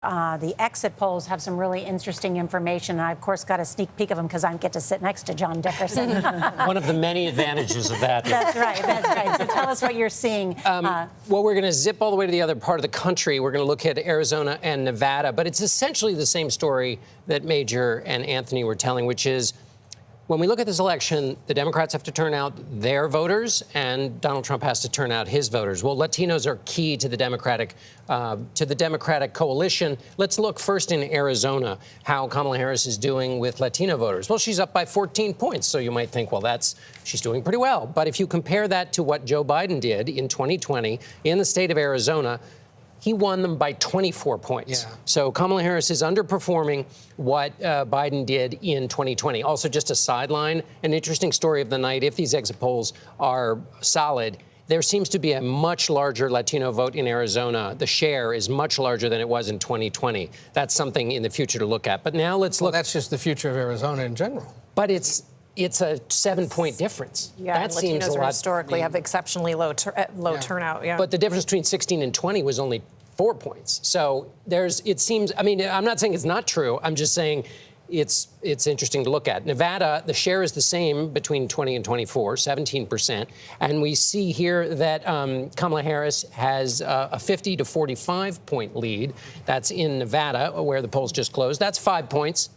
The exit polls have some really interesting information. And I, of course, got a sneak peek of them because I get to sit next to John Dickerson. One of the many advantages of that. That's right. That's right. So tell us what you're seeing. Well, we're going to zip all the way to the other part of the country. We're going to look at Arizona and Nevada. But it's essentially the same story that Major and Anthony were telling, which is when we look at this election, the Democrats have to turn out their voters, and Donald Trump has to turn out his voters. Well, Latinos are key to the Democratic coalition. Let's look first in Arizona, how Kamala Harris is doing with Latino voters. Well, she's up by 14 points, so you might think, well, she's doing pretty well. But if you compare that to what Joe Biden did in 2020 in the state of Arizona, he won them by 24 points. Yeah. So Kamala Harris is underperforming what Biden did in 2020. Also, just a sideline, an interesting story of the night. If these exit polls are solid, there seems to be a much larger Latino vote in Arizona. The share is much larger than it was in 2020. That's something in the future to look at. But now let's look. That's just the future of Arizona in general. But it's a 7-point difference. Yeah, that seems a lot. Historically have exceptionally low turnout. Yeah. But the difference between 16 and 20 was only 4 points. So it seems, I mean, I'm not saying it's not true. I'm just saying it's interesting to look at. Nevada, the share is the same between 20 and 24, 17%. And we see here that Kamala Harris has a 50 to 45 point lead. That's in Nevada, where the polls just closed. That's 5 points.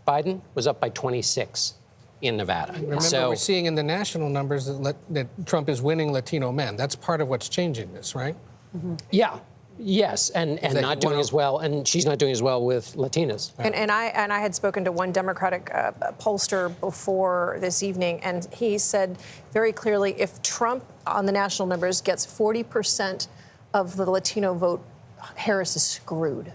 Biden was up by 26 in Nevada. Remember, we're seeing in the national numbers that Trump is winning Latino men. That's part of what's changing this, right? Mm-hmm. Yeah. Yes, and not doing as well, and she's not doing as well with Latinas. Right. And I had spoken to one Democratic pollster before this evening, and he said very clearly, if Trump on the national numbers gets 40% of the Latino vote, Harris is screwed.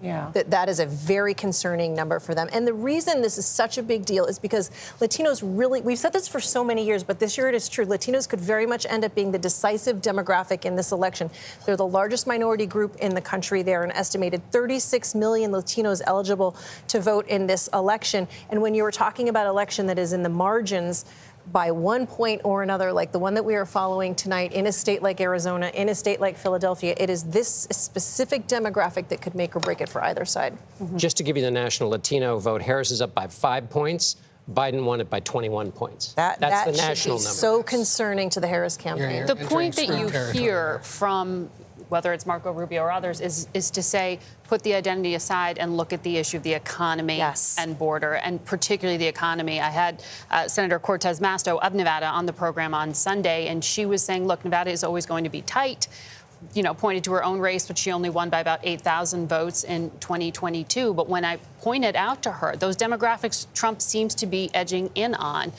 Yeah. That is a very concerning number for them. And the reason this is such a big deal is because Latinos really, we've said this for so many years, but this year it is true. Latinos could very much end up being the decisive demographic in this election. They're the largest minority group in the country. They're an estimated 36 million Latinos eligible to vote in this election. And when you were talking about election that is in the margins, by 1 point or another, like the one that we are following tonight in a state like Arizona, in a state like Philadelphia, it is this specific demographic that could make or break it for either side. Mm-hmm. Just to give you the national Latino vote, Harris is up by 5 points. Biden won it by 21 points. That's the national number. So concerning to the Harris campaign. The point that you hear from whether it's Marco Rubio or others, is to say, put the identity aside and look at the issue of the economy and border, and particularly the economy. I had Senator Cortez Masto of Nevada on the program on Sunday, and she was saying, look, Nevada is always going to be tight. You know, pointed to her own race, but she only won by about 8,000 votes in 2022. But when I pointed out to her those demographics Trump seems to be edging in on,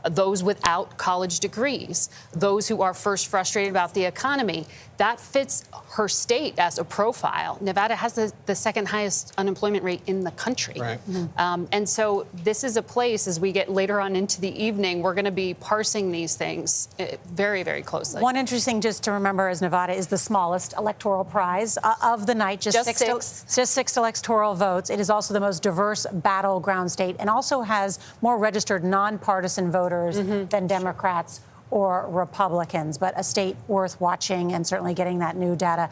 those without college degrees, those who are first frustrated about the economy, that fits her state as a profile. Nevada has the second highest unemployment rate in the country. Right. And so this is a place, as we get later on into the evening, we're going to be parsing these things very, very closely. One interesting just to remember is Nevada is the smallest electoral prize of the night, just six electoral votes. It is also the most diverse battleground state and also has more registered nonpartisan voters than Democrats or Republicans, but a state worth watching and certainly getting that new data.